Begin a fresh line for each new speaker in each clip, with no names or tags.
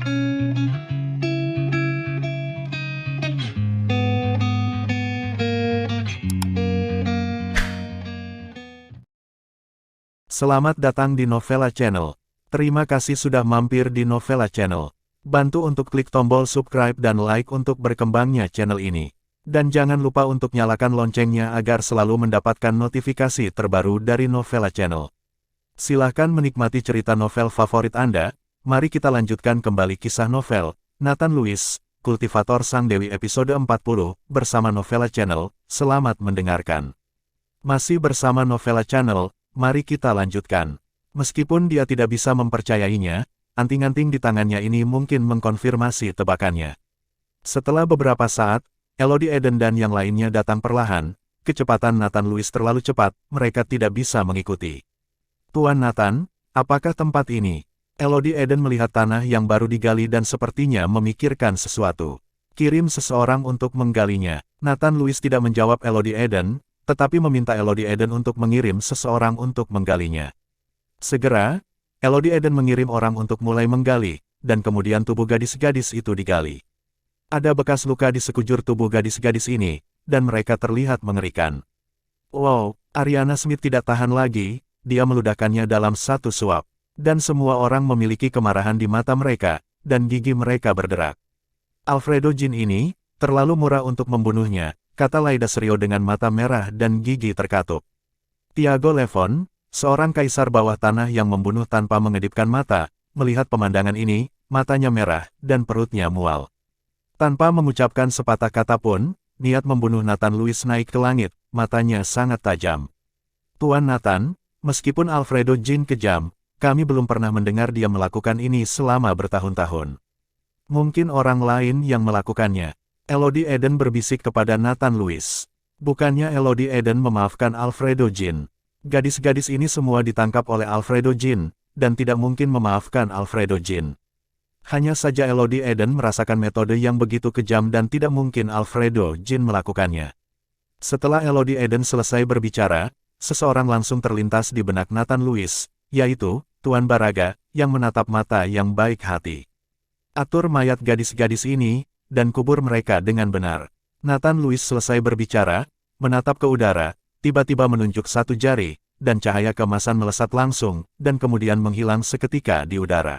Selamat datang di Novela Channel. Terima kasih sudah mampir di Novela Channel. Bantu untuk klik tombol subscribe dan like untuk berkembangnya channel ini. Dan jangan lupa untuk nyalakan loncengnya agar selalu mendapatkan notifikasi terbaru dari Novela Channel. Silahkan menikmati cerita novel favorit Anda. Mari kita lanjutkan kembali kisah novel Nathan Lewis, Kultivator Sang Dewi episode 40 bersama Novela Channel. Selamat mendengarkan. Masih bersama Novela Channel. Mari kita lanjutkan. Meskipun dia tidak bisa mempercayainya, anting-anting di tangannya ini mungkin mengkonfirmasi tebakannya. Setelah beberapa saat, Elodie Eden dan yang lainnya datang perlahan. Kecepatan Nathan Lewis terlalu cepat, mereka tidak bisa mengikuti. Tuan Nathan, apakah tempat ini? Elodie Eden melihat tanah yang baru digali dan sepertinya memikirkan sesuatu. Kirim seseorang untuk menggalinya. Nathan Lewis tidak menjawab Elodie Eden, tetapi meminta Elodie Eden untuk mengirim seseorang untuk menggalinya. Segera, Elodie Eden mengirim orang untuk mulai menggali, dan kemudian tubuh gadis-gadis itu digali. Ada bekas luka di sekujur tubuh gadis-gadis ini, dan mereka terlihat mengerikan. Wow, Ariana Smith tidak tahan lagi, dia meludahkannya dalam satu suap. Dan semua orang memiliki kemarahan di mata mereka, dan gigi mereka berderak. Alfredo Jin ini, terlalu murah untuk membunuhnya, kata Laida Serio dengan mata merah dan gigi terkatup. Tiago Levon, seorang kaisar bawah tanah yang membunuh tanpa mengedipkan mata, melihat pemandangan ini, matanya merah, dan perutnya mual. Tanpa mengucapkan sepatah kata pun, niat membunuh Nathan Lewis naik ke langit, matanya sangat tajam. Tuan Nathan, meskipun Alfredo Jin kejam, kami belum pernah mendengar dia melakukan ini selama bertahun-tahun. Mungkin orang lain yang melakukannya. Elodie Eden berbisik kepada Nathan Lewis. Bukannya Elodie Eden memaafkan Alfredo Jin. Gadis-gadis ini semua ditangkap oleh Alfredo Jin, dan tidak mungkin memaafkan Alfredo Jin. Hanya saja Elodie Eden merasakan metode yang begitu kejam dan tidak mungkin Alfredo Jin melakukannya. Setelah Elodie Eden selesai berbicara, seseorang langsung terlintas di benak Nathan Lewis, yaitu Tuan Baraga, yang menatap mata yang baik hati. Atur mayat gadis-gadis ini, dan kubur mereka dengan benar. Nathan Lewis selesai berbicara, menatap ke udara, tiba-tiba menunjuk satu jari, dan cahaya keemasan melesat langsung, dan kemudian menghilang seketika di udara.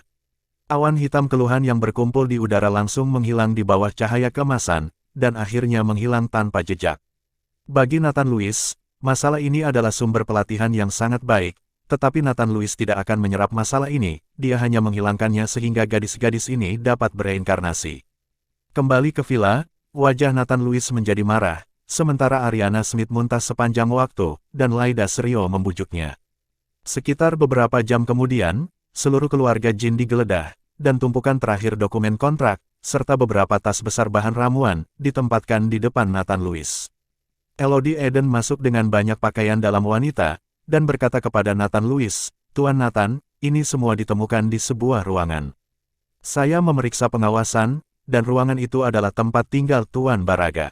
Awan hitam keluhan yang berkumpul di udara langsung menghilang di bawah cahaya keemasan, dan akhirnya menghilang tanpa jejak. Bagi Nathan Lewis, masalah ini adalah sumber pelatihan yang sangat baik, tetapi Nathan Lewis tidak akan menyerap masalah ini, dia hanya menghilangkannya sehingga gadis-gadis ini dapat bereinkarnasi. Kembali ke villa, wajah Nathan Lewis menjadi marah, sementara Ariana Smith muntah sepanjang waktu, dan Laida Serio membujuknya. Sekitar beberapa jam kemudian, seluruh keluarga Jin digeledah, dan tumpukan terakhir dokumen kontrak, serta beberapa tas besar bahan ramuan, ditempatkan di depan Nathan Lewis. Elodie Eden masuk dengan banyak pakaian dalam wanita, dan berkata kepada Nathan Lewis, Tuan Nathan, ini semua ditemukan di sebuah ruangan. Saya memeriksa pengawasan, dan ruangan itu adalah tempat tinggal Tuan Baraga.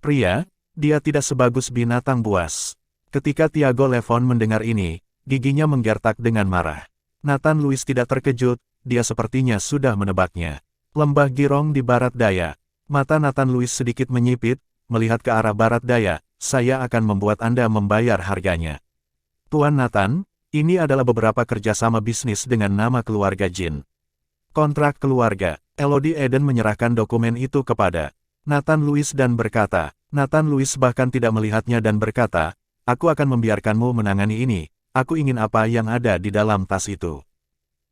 Pria, dia tidak sebagus binatang buas. Ketika Tiago Levon mendengar ini, giginya menggertak dengan marah. Nathan Lewis tidak terkejut, dia sepertinya sudah menebaknya. Lembah Girong di barat daya. Mata Nathan Lewis sedikit menyipit, melihat ke arah barat daya, saya akan membuat Anda membayar harganya. Tuan Nathan, ini adalah beberapa kerjasama bisnis dengan nama keluarga Jin. Kontrak keluarga. Elodie Eden menyerahkan dokumen itu kepada Nathan Lewis dan berkata, Nathan Lewis bahkan tidak melihatnya dan berkata, aku akan membiarkanmu menangani ini, aku ingin apa yang ada di dalam tas itu.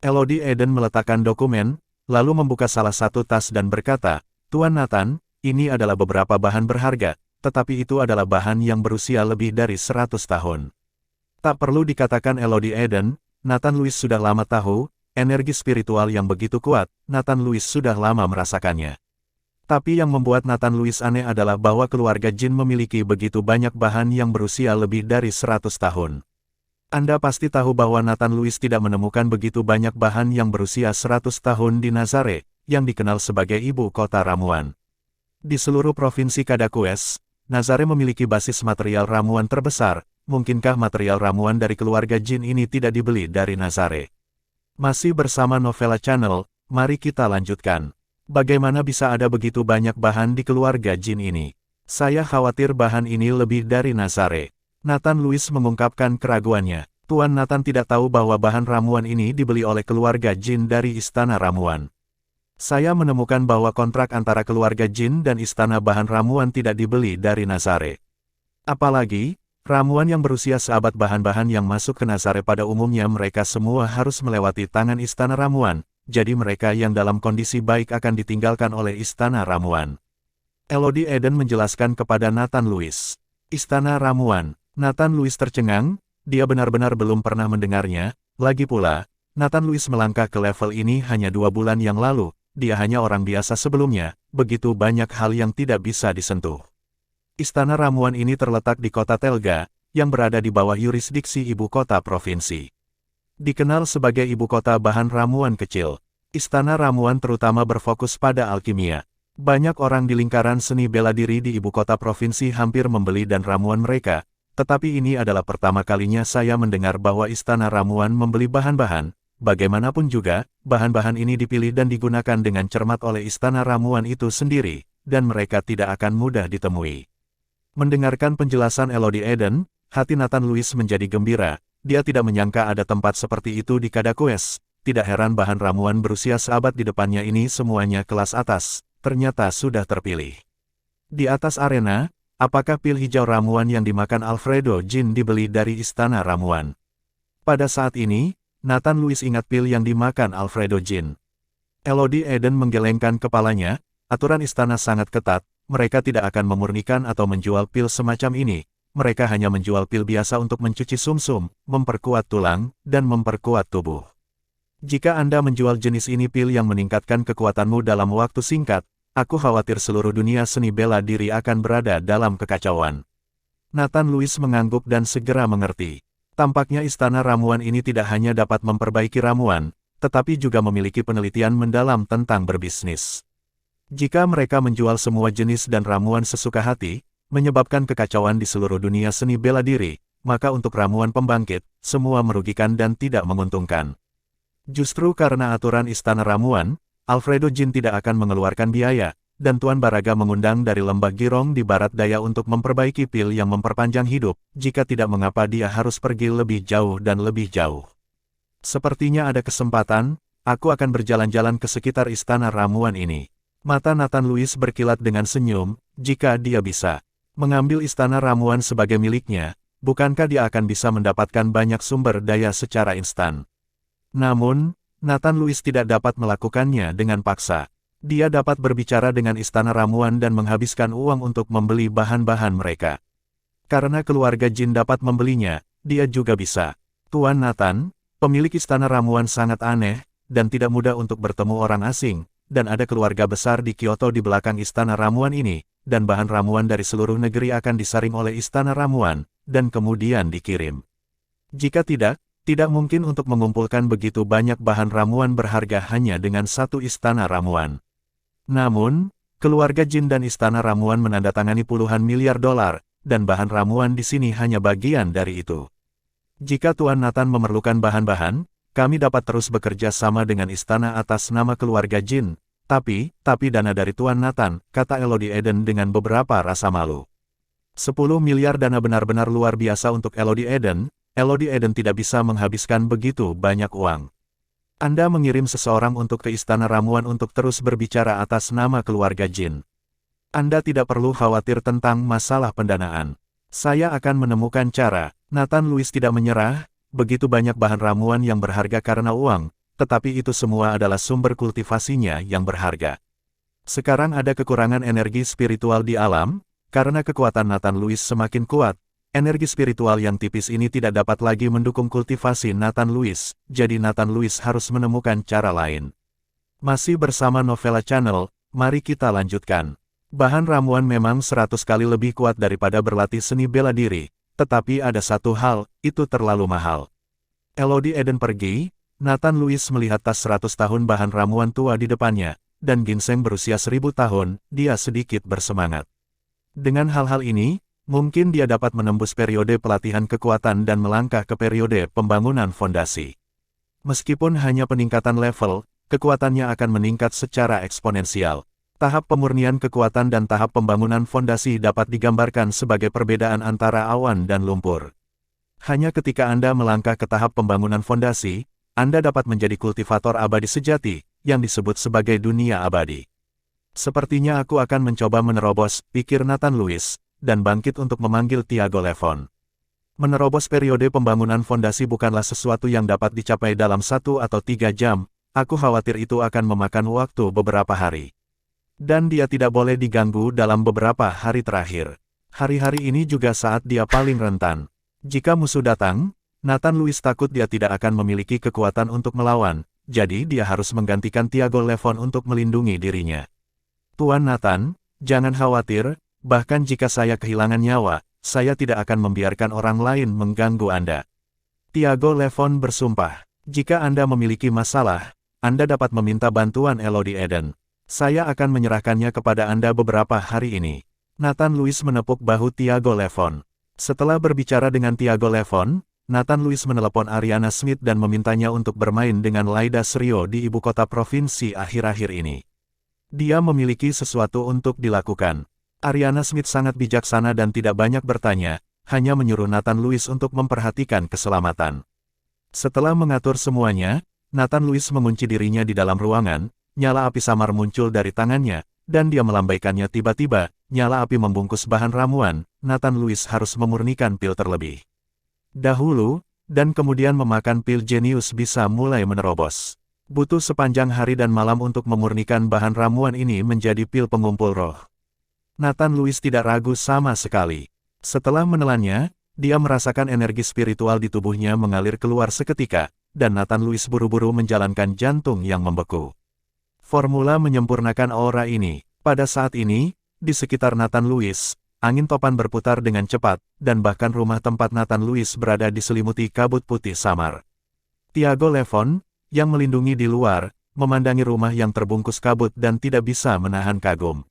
Elodie Eden meletakkan dokumen, lalu membuka salah satu tas dan berkata, Tuan Nathan, ini adalah beberapa bahan berharga, tetapi itu adalah bahan yang berusia lebih dari 100 tahun. Tak perlu dikatakan Elodie Eden, Nathan Lewis sudah lama tahu, energi spiritual yang begitu kuat, Nathan Lewis sudah lama merasakannya. Tapi yang membuat Nathan Lewis aneh adalah bahwa keluarga Jin memiliki begitu banyak bahan yang berusia lebih dari 100 tahun. Anda pasti tahu bahwa Nathan Lewis tidak menemukan begitu banyak bahan yang berusia 100 tahun di Nazare, yang dikenal sebagai ibu kota ramuan. Di seluruh provinsi Kadakues, Nazare memiliki basis material ramuan terbesar, mungkinkah material ramuan dari keluarga Jin ini tidak dibeli dari Nazare? Masih bersama Novela Channel, mari kita lanjutkan. Bagaimana bisa ada begitu banyak bahan di keluarga Jin ini? Saya khawatir bahan ini lebih dari Nazare. Nathan Louis mengungkapkan keraguannya. Tuan Nathan tidak tahu bahwa bahan ramuan ini dibeli oleh keluarga Jin dari Istana Ramuan. Saya menemukan bahwa kontrak antara keluarga Jin dan Istana Bahan Ramuan tidak dibeli dari Nazare. Apalagi, ramuan yang berusia seabad bahan-bahan yang masuk ke Nazare pada umumnya mereka semua harus melewati tangan Istana Ramuan, jadi mereka yang dalam kondisi baik akan ditinggalkan oleh Istana Ramuan. Elodie Eden menjelaskan kepada Nathan Louis. Istana Ramuan. Nathan Louis tercengang, dia benar-benar belum pernah mendengarnya. Lagi pula, Nathan Louis melangkah ke level ini hanya 2 bulan yang lalu, dia hanya orang biasa sebelumnya, begitu banyak hal yang tidak bisa disentuh. Istana Ramuan ini terletak di kota Telga, yang berada di bawah yurisdiksi ibu kota provinsi. Dikenal sebagai ibu kota bahan ramuan kecil, Istana Ramuan terutama berfokus pada alkimia. Banyak orang di lingkaran seni bela diri di ibu kota provinsi hampir membeli dan ramuan mereka, tetapi ini adalah pertama kalinya saya mendengar bahwa Istana Ramuan membeli bahan-bahan. Bagaimanapun juga, bahan-bahan ini dipilih dan digunakan dengan cermat oleh Istana Ramuan itu sendiri, dan mereka tidak akan mudah ditemui. Mendengarkan penjelasan Elodie Eden, hati Nathan Louis menjadi gembira. Dia tidak menyangka ada tempat seperti itu di Kadaquest. Tidak heran bahan ramuan berusia seabad di depannya ini semuanya kelas atas, ternyata sudah terpilih. Di atas arena, apakah pil hijau ramuan yang dimakan Alfredo Jin dibeli dari Istana Ramuan? Pada saat ini, Nathan Louis ingat pil yang dimakan Alfredo Jin. Elodie Eden menggelengkan kepalanya, aturan istana sangat ketat, mereka tidak akan memurnikan atau menjual pil semacam ini, mereka hanya menjual pil biasa untuk mencuci sumsum, memperkuat tulang, dan memperkuat tubuh. Jika Anda menjual jenis ini pil yang meningkatkan kekuatanmu dalam waktu singkat, aku khawatir seluruh dunia seni bela diri akan berada dalam kekacauan. Nathan Louis mengangguk dan segera mengerti. Tampaknya Istana Ramuan ini tidak hanya dapat memperbaiki ramuan, tetapi juga memiliki penelitian mendalam tentang berbisnis. Jika mereka menjual semua jenis dan ramuan sesuka hati, menyebabkan kekacauan di seluruh dunia seni bela diri, maka untuk ramuan pembangkit, semua merugikan dan tidak menguntungkan. Justru karena aturan Istana Ramuan, Alfredo Jin tidak akan mengeluarkan biaya, dan Tuan Baraga mengundang dari lembah Girong di barat daya untuk memperbaiki pil yang memperpanjang hidup, jika tidak mengapa dia harus pergi lebih jauh dan lebih jauh. Sepertinya ada kesempatan, aku akan berjalan-jalan ke sekitar Istana Ramuan ini. Mata Nathan Louis berkilat dengan senyum, jika dia bisa mengambil Istana Ramuan sebagai miliknya, bukankah dia akan bisa mendapatkan banyak sumber daya secara instan? Namun, Nathan Louis tidak dapat melakukannya dengan paksa. Dia dapat berbicara dengan Istana Ramuan dan menghabiskan uang untuk membeli bahan-bahan mereka. Karena keluarga Jin dapat membelinya, dia juga bisa. Tuan Nathan, pemilik Istana Ramuan sangat aneh, dan tidak mudah untuk bertemu orang asing, dan ada keluarga besar di Kyoto di belakang Istana Ramuan ini, dan bahan ramuan dari seluruh negeri akan disaring oleh Istana Ramuan, dan kemudian dikirim. Jika tidak mungkin untuk mengumpulkan begitu banyak bahan ramuan berharga hanya dengan satu Istana Ramuan. Namun, keluarga Jin dan Istana Ramuan menandatangani puluhan miliar dolar, dan bahan ramuan di sini hanya bagian dari itu. Jika Tuan Nathan memerlukan bahan-bahan, kami dapat terus bekerja sama dengan istana atas nama keluarga Jin, tapi dana dari Tuan Nathan, kata Elodie Eden dengan beberapa rasa malu. 10 miliar dana benar-benar luar biasa untuk Elodie Eden tidak bisa menghabiskan begitu banyak uang. Anda mengirim seseorang untuk ke Istana Ramuan untuk terus berbicara atas nama keluarga Jin. Anda tidak perlu khawatir tentang masalah pendanaan. Saya akan menemukan cara. Nathan Louis tidak menyerah. Begitu banyak bahan ramuan yang berharga karena uang, tetapi itu semua adalah sumber kultivasinya yang berharga. Sekarang ada kekurangan energi spiritual di alam, karena kekuatan Nathan Louis semakin kuat, energi spiritual yang tipis ini tidak dapat lagi mendukung kultivasi Nathan Louis, jadi Nathan Louis harus menemukan cara lain. Masih bersama Novella Channel, mari kita lanjutkan. Bahan ramuan memang 100 kali lebih kuat daripada berlatih seni bela diri. Tetapi ada satu hal, itu terlalu mahal. Elodie Eden pergi, Nathan Louis melihat tas 100 tahun bahan ramuan tua di depannya, dan ginseng berusia 1000 tahun, dia sedikit bersemangat. Dengan hal-hal ini, mungkin dia dapat menembus periode pelatihan kekuatan dan melangkah ke periode pembangunan fondasi. Meskipun hanya peningkatan level, kekuatannya akan meningkat secara eksponensial. Tahap pemurnian kekuatan dan tahap pembangunan fondasi dapat digambarkan sebagai perbedaan antara awan dan lumpur. Hanya ketika Anda melangkah ke tahap pembangunan fondasi, Anda dapat menjadi kultivator abadi sejati, yang disebut sebagai dunia abadi. Sepertinya aku akan mencoba menerobos, pikir Nathan Lewis, dan bangkit untuk memanggil Tiago Levon. Menerobos periode pembangunan fondasi bukanlah sesuatu yang dapat dicapai dalam 1 atau 3 jam, aku khawatir itu akan memakan waktu beberapa hari. Dan dia tidak boleh diganggu dalam beberapa hari terakhir. Hari-hari ini juga saat dia paling rentan. Jika musuh datang, Nathan Lewis takut dia tidak akan memiliki kekuatan untuk melawan, jadi dia harus menggantikan Tiago Levon untuk melindungi dirinya. Tuan Nathan, jangan khawatir, bahkan jika saya kehilangan nyawa, saya tidak akan membiarkan orang lain mengganggu Anda. Tiago Levon bersumpah, jika Anda memiliki masalah, Anda dapat meminta bantuan Elodie Eden. Saya akan menyerahkannya kepada Anda beberapa hari ini. Nathan Lewis menepuk bahu Tiago Levon. Setelah berbicara dengan Tiago Levon, Nathan Lewis menelepon Ariana Smith dan memintanya untuk bermain dengan Laida Serio di ibu kota provinsi akhir-akhir ini. Dia memiliki sesuatu untuk dilakukan. Ariana Smith sangat bijaksana dan tidak banyak bertanya, hanya menyuruh Nathan Lewis untuk memperhatikan keselamatan. Setelah mengatur semuanya, Nathan Lewis mengunci dirinya di dalam ruangan. Nyala api samar muncul dari tangannya, dan dia melambaikannya tiba-tiba, nyala api membungkus bahan ramuan, Nathan Lewis harus memurnikan pil terlebih dahulu, dan kemudian memakan pil jenius bisa mulai menerobos. Butuh sepanjang hari dan malam untuk memurnikan bahan ramuan ini menjadi pil pengumpul roh. Nathan Lewis tidak ragu sama sekali. Setelah menelannya, dia merasakan energi spiritual di tubuhnya mengalir keluar seketika, dan Nathan Lewis buru-buru menjalankan jantung yang membeku. Formula menyempurnakan aura ini. Pada saat ini, di sekitar Nathan Lewis, angin topan berputar dengan cepat, dan bahkan rumah tempat Nathan Lewis berada diselimuti kabut putih samar. Tiago Levon, yang melindungi di luar, memandangi rumah yang terbungkus kabut dan tidak bisa menahan kagum.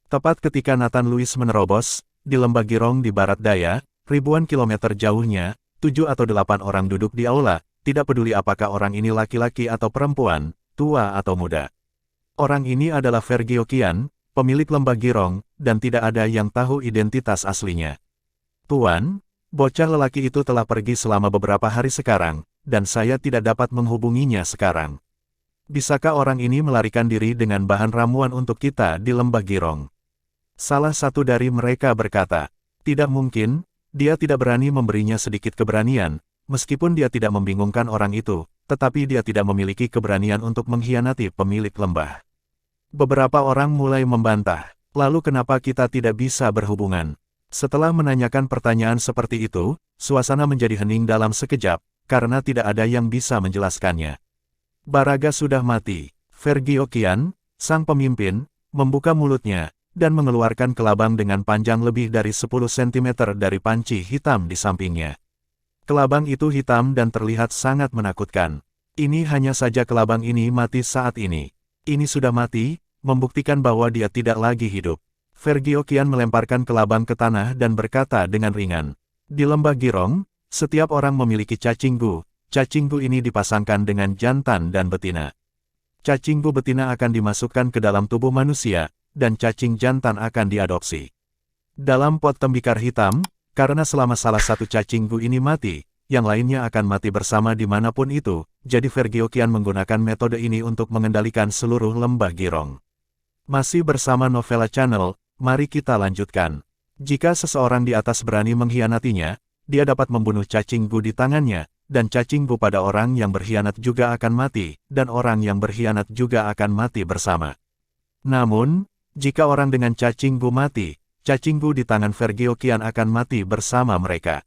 Tepat ketika Nathan Lewis menerobos, di lembah Girong di barat daya, ribuan kilometer jauhnya, 7 atau 8 orang duduk di aula, tidak peduli apakah orang ini laki-laki atau perempuan, tua atau muda. Orang ini adalah Vergio Qian, pemilik lembah Girong, dan tidak ada yang tahu identitas aslinya. Tuan, bocah lelaki itu telah pergi selama beberapa hari sekarang, dan saya tidak dapat menghubunginya sekarang. Bisakah orang ini melarikan diri dengan bahan ramuan untuk kita di lembah Girong? Salah satu dari mereka berkata, tidak mungkin, dia tidak berani memberinya sedikit keberanian, meskipun dia tidak membingungkan orang itu, tetapi dia tidak memiliki keberanian untuk mengkhianati pemilik lembah. Beberapa orang mulai membantah, lalu kenapa kita tidak bisa berhubungan? Setelah menanyakan pertanyaan seperti itu, suasana menjadi hening dalam sekejap, karena tidak ada yang bisa menjelaskannya. Baraga sudah mati. Vergio Qian, sang pemimpin, membuka mulutnya, dan mengeluarkan kelabang dengan panjang lebih dari 10 cm dari panci hitam di sampingnya. Kelabang itu hitam dan terlihat sangat menakutkan. Ini hanya saja kelabang ini mati saat ini. Ini sudah mati, membuktikan bahwa dia tidak lagi hidup. Vergio Qian melemparkan kelabang ke tanah dan berkata dengan ringan. Di lembah Girong, setiap orang memiliki cacinggu. Cacinggu ini dipasangkan dengan jantan dan betina. Cacinggu betina akan dimasukkan ke dalam tubuh manusia, dan cacing jantan akan diadopsi. Dalam pot tembikar hitam, karena selama salah satu cacinggu ini mati, yang lainnya akan mati bersama dimanapun itu, jadi Vergio Qian menggunakan metode ini untuk mengendalikan seluruh lembah Girong. Masih bersama Novella Channel, mari kita lanjutkan. Jika seseorang di atas berani mengkhianatinya, dia dapat membunuh cacinggu di tangannya, dan cacinggu pada orang yang berkhianat juga akan mati, dan orang yang berkhianat juga akan mati bersama. Namun, jika orang dengan cacinggu mati, cacinggu di tangan Vergio Qian akan mati bersama mereka.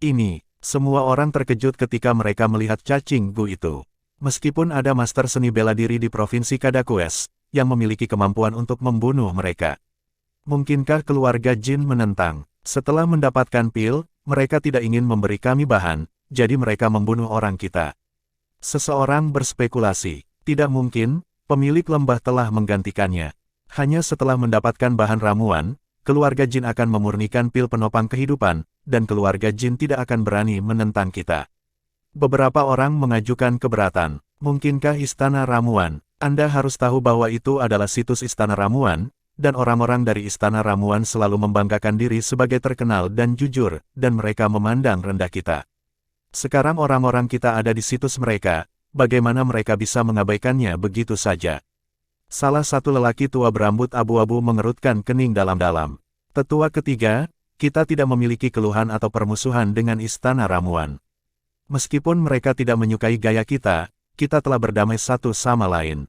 Ini, semua orang terkejut ketika mereka melihat cacinggu itu. Meskipun ada master seni bela diri di provinsi Kadakues, yang memiliki kemampuan untuk membunuh mereka. Mungkinkah keluarga Jin menentang? Setelah mendapatkan pil, mereka tidak ingin memberi kami bahan, jadi mereka membunuh orang kita. Seseorang berspekulasi, tidak mungkin, pemilik lembah telah menggantikannya. Hanya setelah mendapatkan bahan ramuan, keluarga Jin akan memurnikan pil penopang kehidupan, dan keluarga Jin tidak akan berani menentang kita. Beberapa orang mengajukan keberatan. Mungkinkah Istana Ramuan? Anda harus tahu bahwa itu adalah situs Istana Ramuan, dan orang-orang dari Istana Ramuan selalu membanggakan diri sebagai terkenal dan jujur, dan mereka memandang rendah kita. Sekarang orang-orang kita ada di situs mereka, bagaimana mereka bisa mengabaikannya begitu saja? Salah satu lelaki tua berambut abu-abu mengerutkan kening dalam-dalam. Tetua ketiga, kita tidak memiliki keluhan atau permusuhan dengan Istana Ramuan. Meskipun mereka tidak menyukai gaya kita telah berdamai satu sama lain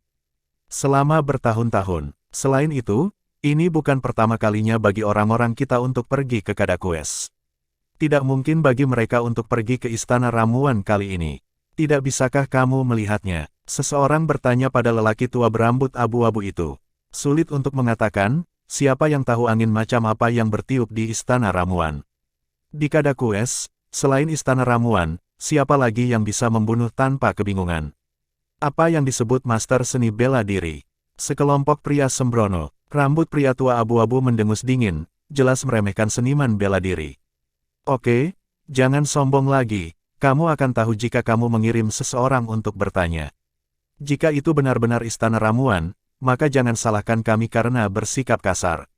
selama bertahun-tahun. Selain itu, ini bukan pertama kalinya bagi orang-orang kita untuk pergi ke Kadaqués. Tidak mungkin bagi mereka untuk pergi ke Istana Ramuan kali ini. Tidak bisakah kamu melihatnya? Seseorang bertanya pada lelaki tua berambut abu-abu itu. Sulit untuk mengatakan, siapa yang tahu angin macam apa yang bertiup di Istana Ramuan. Di Kadaqués, selain Istana Ramuan, siapa lagi yang bisa membunuh tanpa kebingungan? Apa yang disebut master seni bela diri? Sekelompok pria sembrono, rambut pria tua abu-abu mendengus dingin, jelas meremehkan seniman bela diri. Oke, jangan sombong lagi, kamu akan tahu jika kamu mengirim seseorang untuk bertanya. Jika itu benar-benar Istana Ramuan, maka jangan salahkan kami karena bersikap kasar.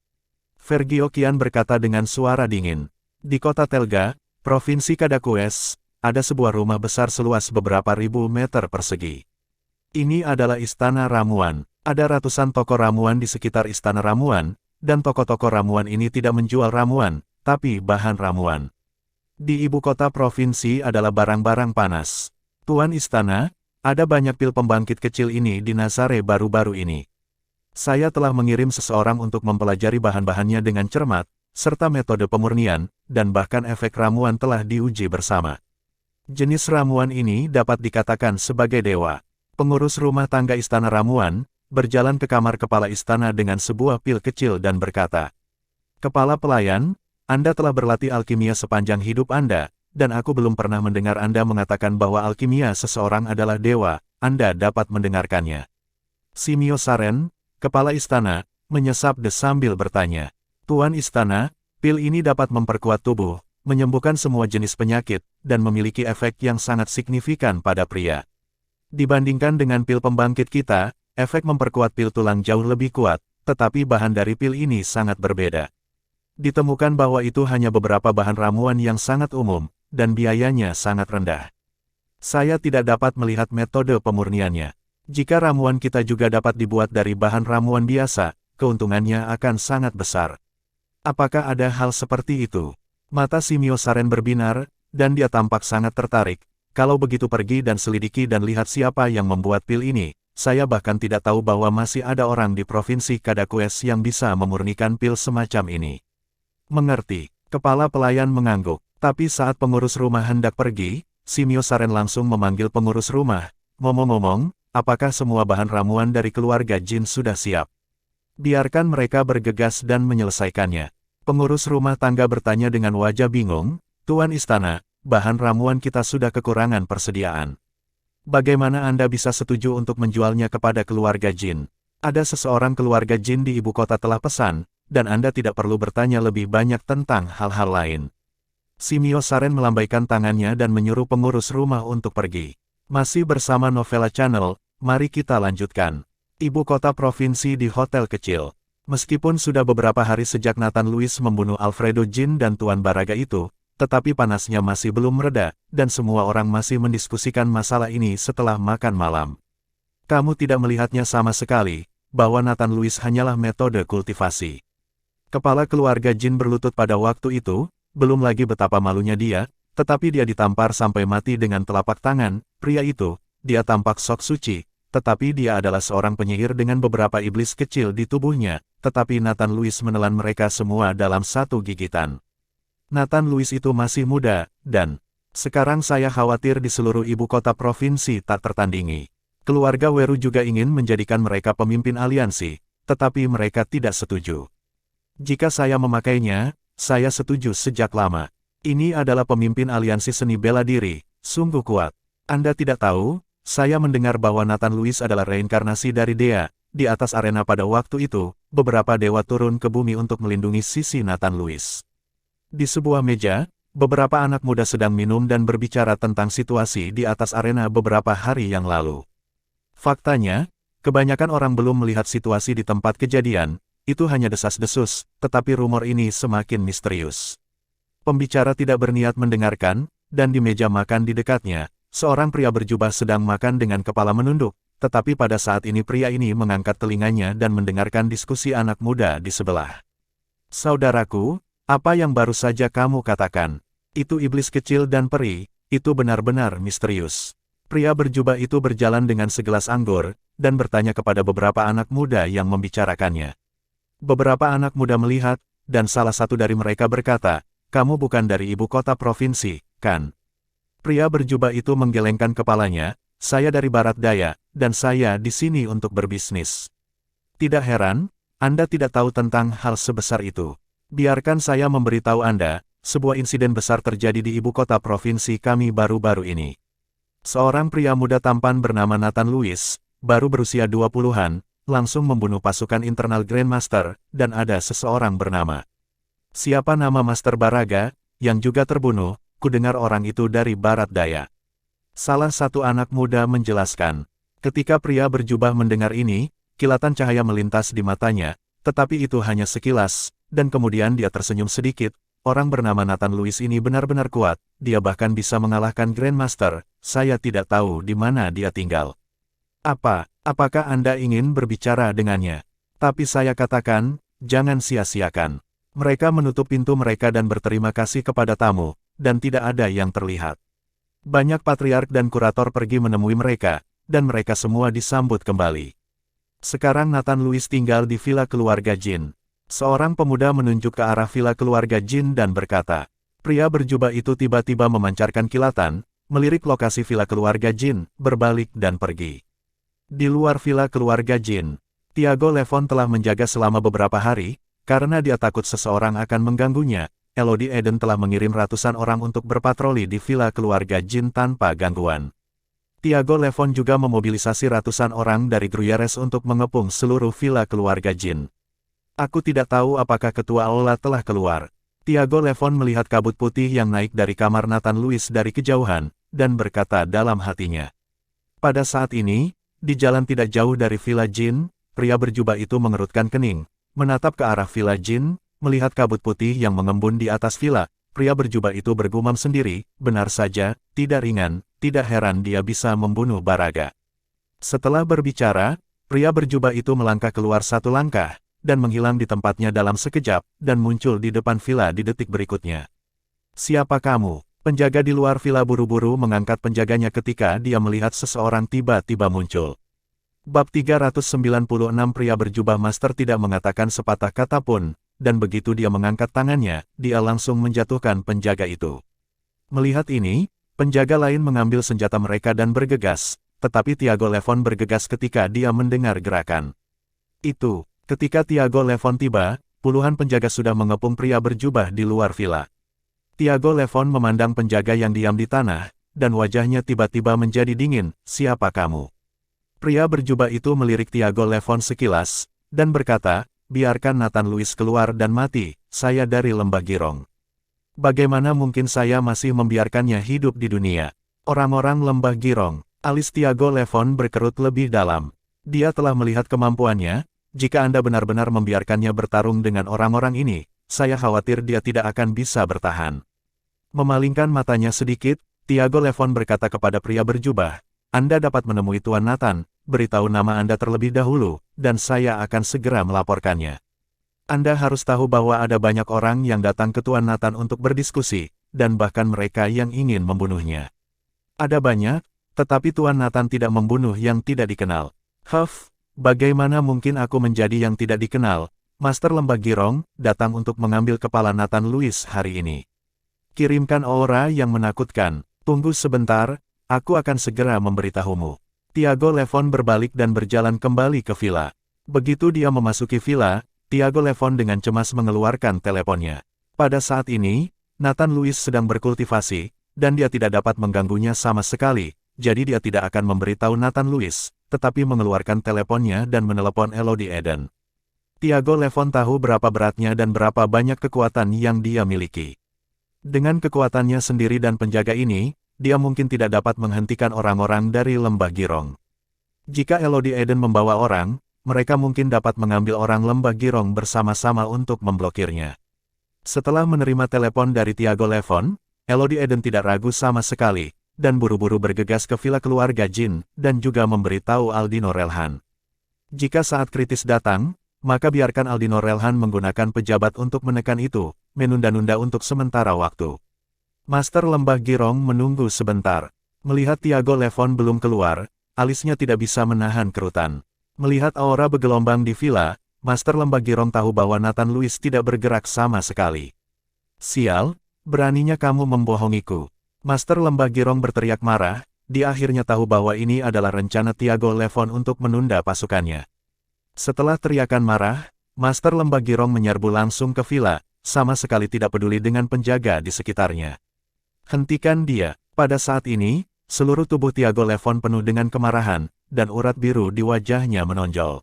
Vergiokian berkata dengan suara dingin. Di kota Telga, Provinsi Kadaqués, ada sebuah rumah besar seluas beberapa ribu meter persegi. Ini adalah Istana Ramuan. Ada ratusan toko ramuan di sekitar Istana Ramuan, dan toko-toko ramuan ini tidak menjual ramuan, tapi bahan ramuan. Di ibu kota provinsi adalah barang-barang panas. Tuan Istana, ada banyak pil pembangkit kecil ini di Nazare baru-baru ini. Saya telah mengirim seseorang untuk mempelajari bahan-bahannya dengan cermat, serta metode pemurnian, dan bahkan efek ramuan telah diuji bersama. Jenis ramuan ini dapat dikatakan sebagai dewa. Pengurus rumah tangga Istana Ramuan berjalan ke kamar kepala istana dengan sebuah pil kecil dan berkata, "Kepala pelayan, Anda telah berlatih alkimia sepanjang hidup Anda, dan aku belum pernah mendengar Anda mengatakan bahwa alkimia seseorang adalah dewa. Anda dapat mendengarkannya." Simio Saren, kepala istana, menyesap sambil bertanya, "Tuan Istana, pil ini dapat memperkuat tubuh, menyembuhkan semua jenis penyakit, dan memiliki efek yang sangat signifikan pada pria. Dibandingkan dengan pil pembangkit kita, efek memperkuat pil tulang jauh lebih kuat, tetapi bahan dari pil ini sangat berbeda. Ditemukan bahwa itu hanya beberapa bahan ramuan yang sangat umum, dan biayanya sangat rendah. Saya tidak dapat melihat metode pemurniannya. Jika ramuan kita juga dapat dibuat dari bahan ramuan biasa, keuntungannya akan sangat besar. Apakah ada hal seperti itu?" Mata Simio Saren berbinar, dan dia tampak sangat tertarik. "Kalau begitu pergi dan selidiki dan lihat siapa yang membuat pil ini. Saya bahkan tidak tahu bahwa masih ada orang di Provinsi Kadaqués yang bisa memurnikan pil semacam ini." "Mengerti." Kepala pelayan mengangguk. Tapi saat pengurus rumah hendak pergi, Simio Saren langsung memanggil pengurus rumah. "Ngomong-ngomong, apakah semua bahan ramuan dari keluarga Jin sudah siap? Biarkan mereka bergegas dan menyelesaikannya." Pengurus rumah tangga bertanya dengan wajah bingung, "Tuan Istana, bahan ramuan kita sudah kekurangan persediaan. Bagaimana Anda bisa setuju untuk menjualnya kepada keluarga Jin? Ada seseorang keluarga Jin di ibu kota telah pesan, dan Anda tidak perlu bertanya lebih banyak tentang hal-hal lain." Simio Saren melambaikan tangannya dan menyuruh pengurus rumah untuk pergi. Masih bersama Novella Channel, mari kita lanjutkan. Ibu kota provinsi di hotel kecil. Meskipun sudah beberapa hari sejak Nathan Luis membunuh Alfredo Jin dan Tuan Baraga itu, tetapi panasnya masih belum mereda, dan semua orang masih mendiskusikan masalah ini setelah makan malam. "Kamu tidak melihatnya sama sekali, bahwa Nathan Luis hanyalah metode kultivasi." Kepala keluarga Jin berlutut pada waktu itu, belum lagi betapa malunya dia, tetapi dia ditampar sampai mati dengan telapak tangan. Pria itu, dia tampak sok suci, tetapi dia adalah seorang penyihir dengan beberapa iblis kecil di tubuhnya, tetapi Nathan Luis menelan mereka semua dalam satu gigitan. Nathan Luis itu masih muda, dan sekarang saya khawatir di seluruh ibu kota provinsi tak tertandingi. Keluarga Weru juga ingin menjadikan mereka pemimpin aliansi, tetapi mereka tidak setuju. Jika saya memakainya, saya setuju sejak lama. Ini adalah pemimpin aliansi seni bela diri, sungguh kuat. Anda tidak tahu, saya mendengar bahwa Nathan Luis adalah reinkarnasi dari Dea. Di atas arena pada waktu itu, beberapa dewa turun ke bumi untuk melindungi sisi Nathan Luis. Di sebuah meja, beberapa anak muda sedang minum dan berbicara tentang situasi di atas arena beberapa hari yang lalu. Faktanya, kebanyakan orang belum melihat situasi di tempat kejadian, itu hanya desas-desus, tetapi rumor ini semakin misterius. Pembicara tidak berniat mendengarkan, dan di meja makan di dekatnya, seorang pria berjubah sedang makan dengan kepala menunduk, tetapi pada saat ini pria ini mengangkat telinganya dan mendengarkan diskusi anak muda di sebelah. Saudaraku, apa yang baru saja kamu katakan? Itu iblis kecil dan peri, itu benar-benar misterius. Pria berjubah itu berjalan dengan segelas anggur, dan bertanya kepada beberapa anak muda yang membicarakannya. Beberapa anak muda melihat, dan salah satu dari mereka berkata, "Kamu bukan dari ibu kota provinsi, kan?" Pria berjubah itu menggelengkan kepalanya, "Saya dari Barat Daya, dan saya di sini untuk berbisnis." "Tidak heran, Anda tidak tahu tentang hal sebesar itu. Biarkan saya memberitahu Anda, sebuah insiden besar terjadi di ibu kota provinsi kami baru-baru ini." Seorang pria muda tampan bernama Nathan Lewis, baru berusia 20-an, langsung membunuh pasukan internal Grandmaster, dan ada seseorang bernama. "Siapa nama Master Baraga, yang juga terbunuh, kudengar orang itu dari Barat Daya." Salah satu anak muda menjelaskan. Ketika pria berjubah mendengar ini, kilatan cahaya melintas di matanya, tetapi itu hanya sekilas, dan kemudian dia tersenyum sedikit. Orang bernama Nathan Lewis ini benar-benar kuat, dia bahkan bisa mengalahkan Grandmaster, saya tidak tahu di mana dia tinggal. Apakah Anda ingin berbicara dengannya? Tapi saya katakan, jangan sia-siakan. Mereka menutup pintu mereka dan berterima kasih kepada tamu, dan tidak ada yang terlihat. Banyak patriark dan kurator pergi menemui mereka, dan mereka semua disambut kembali. Sekarang Nathan Lewis tinggal di villa keluarga Jin. Seorang pemuda menunjuk ke arah villa keluarga Jin dan berkata, pria berjubah itu tiba-tiba memancarkan kilatan, melirik lokasi villa keluarga Jin, berbalik dan pergi. Di luar villa keluarga Jin, Tiago Levon telah menjaga selama beberapa hari, karena dia takut seseorang akan mengganggunya. Elodie Eden telah mengirim ratusan orang untuk berpatroli di villa keluarga Jin tanpa gangguan. Tiago Levon juga memobilisasi ratusan orang dari Gruyères untuk mengepung seluruh villa keluarga Jin. Aku tidak tahu apakah ketua Aula telah keluar. Tiago Levon melihat kabut putih yang naik dari kamar Nathan Lewis dari kejauhan, dan berkata dalam hatinya. Pada saat ini, di jalan tidak jauh dari Villa Jin, pria berjubah itu mengerutkan kening, menatap ke arah Villa Jin, melihat kabut putih yang mengembun di atas villa. Pria berjubah itu bergumam sendiri, benar saja, tidak ringan, tidak heran dia bisa membunuh Baraga. Setelah berbicara, pria berjubah itu melangkah keluar satu langkah, dan menghilang di tempatnya dalam sekejap, dan muncul di depan villa di detik berikutnya. Siapa kamu? Penjaga di luar villa buru-buru mengangkat penjaganya ketika dia melihat seseorang tiba-tiba muncul. Bab 396 pria berjubah master tidak mengatakan sepatah kata pun, dan begitu dia mengangkat tangannya, dia langsung menjatuhkan penjaga itu. Melihat ini, penjaga lain mengambil senjata mereka dan bergegas, tetapi Tiago Levon bergegas ketika dia mendengar gerakan. Ketika Tiago Levon tiba, puluhan penjaga sudah mengepung pria berjubah di luar villa. Tiago Levon memandang penjaga yang diam di tanah, dan wajahnya tiba-tiba menjadi dingin. Siapa kamu? Pria berjubah itu melirik Tiago Levon sekilas, dan berkata, biarkan Nathan Lewis keluar dan mati, saya dari Lembah Girong. Bagaimana mungkin saya masih membiarkannya hidup di dunia? Orang-orang Lembah Girong, alis Tiago Levon berkerut lebih dalam. Dia telah melihat kemampuannya, jika Anda benar-benar membiarkannya bertarung dengan orang-orang ini, saya khawatir dia tidak akan bisa bertahan. Memalingkan matanya sedikit, Tiago Levon berkata kepada pria berjubah, Anda dapat menemui Tuan Nathan, beritahu nama Anda terlebih dahulu, dan saya akan segera melaporkannya. Anda harus tahu bahwa ada banyak orang yang datang ke Tuan Nathan untuk berdiskusi, dan bahkan mereka yang ingin membunuhnya. Ada banyak, tetapi Tuan Nathan tidak membunuh yang tidak dikenal. Bagaimana mungkin aku menjadi yang tidak dikenal? Master Lembah Girong datang untuk mengambil kepala Nathan Lewis hari ini. Kirimkan aura yang menakutkan. Tunggu sebentar, aku akan segera memberitahumu. Tiago Levon berbalik dan berjalan kembali ke villa. Begitu dia memasuki villa, Tiago Levon dengan cemas mengeluarkan teleponnya. Pada saat ini, Nathan Lewis sedang berkultivasi, dan dia tidak dapat mengganggunya sama sekali, jadi dia tidak akan memberitahu Nathan Lewis, tetapi mengeluarkan teleponnya dan menelepon Elodie Eden. Tiago Levon tahu berapa beratnya dan berapa banyak kekuatan yang dia miliki. Dengan kekuatannya sendiri dan penjaga ini, dia mungkin tidak dapat menghentikan orang-orang dari Lembah Girong. Jika Elodie Eden membawa orang, mereka mungkin dapat mengambil orang Lembah Girong bersama-sama untuk memblokirnya. Setelah menerima telepon dari Tiago Levon, Elodie Eden tidak ragu sama sekali, dan buru-buru bergegas ke villa keluarga Jin, dan juga memberitahu Aldino Relhan. Jika saat kritis datang, maka biarkan Aldino Relhan menggunakan pejabat untuk menekan itu, menunda-nunda untuk sementara waktu. Master Lembah Girong menunggu sebentar. Melihat Tiago Levon belum keluar, alisnya tidak bisa menahan kerutan. Melihat aura bergelombang di villa, Master Lembah Girong tahu bahwa Nathan Louis tidak bergerak sama sekali. Sial, beraninya kamu membohongiku. Master Lembah Girong berteriak marah, dia akhirnya tahu bahwa ini adalah rencana Tiago Levon untuk menunda pasukannya. Setelah teriakan marah, Master Lembah Girong menyerbu langsung ke villa, sama sekali tidak peduli dengan penjaga di sekitarnya. Hentikan dia. Pada saat ini, seluruh tubuh Tiago Levon penuh dengan kemarahan, dan urat biru di wajahnya menonjol.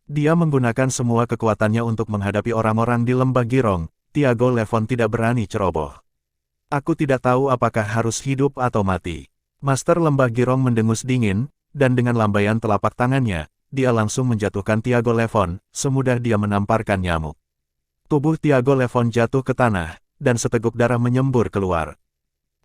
Dia menggunakan semua kekuatannya untuk menghadapi orang-orang di Lembah Girong. Tiago Levon tidak berani ceroboh. Aku tidak tahu apakah harus hidup atau mati. Master Lembah Girong mendengus dingin, dan dengan lambaian telapak tangannya, dia langsung menjatuhkan Tiago Levon, semudah dia menamparkan nyamuk. Tubuh Tiago Levon jatuh ke tanah, dan seteguk darah menyembur keluar.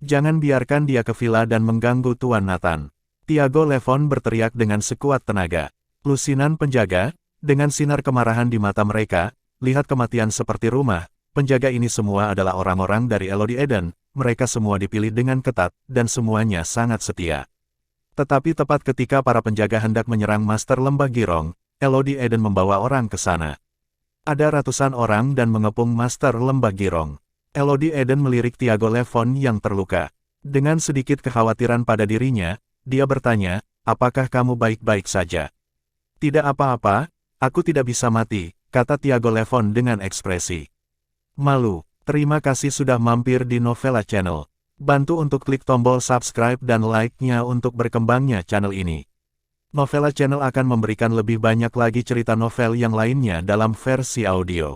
Jangan biarkan dia ke villa dan mengganggu Tuan Nathan. Tiago Levon berteriak dengan sekuat tenaga. Lusinan penjaga, dengan sinar kemarahan di mata mereka, lihat kematian seperti rumah. Penjaga ini semua adalah orang-orang dari Elodie Eden. Mereka semua dipilih dengan ketat, dan semuanya sangat setia. Tetapi tepat ketika para penjaga hendak menyerang Master Lembah Girong, Elodie Eden membawa orang ke sana. Ada ratusan orang dan mengepung Master Lembah Girong. Elodie Eden melirik Tiago Levon yang terluka. Dengan sedikit kekhawatiran pada dirinya, dia bertanya, apakah kamu baik-baik saja? Tidak apa-apa, aku tidak bisa mati, kata Tiago Levon dengan ekspresi malu. Terima kasih sudah mampir di Novela Channel. Bantu untuk klik tombol subscribe dan like-nya untuk berkembangnya channel ini. Novela Channel akan memberikan lebih banyak lagi cerita novel yang lainnya dalam versi audio.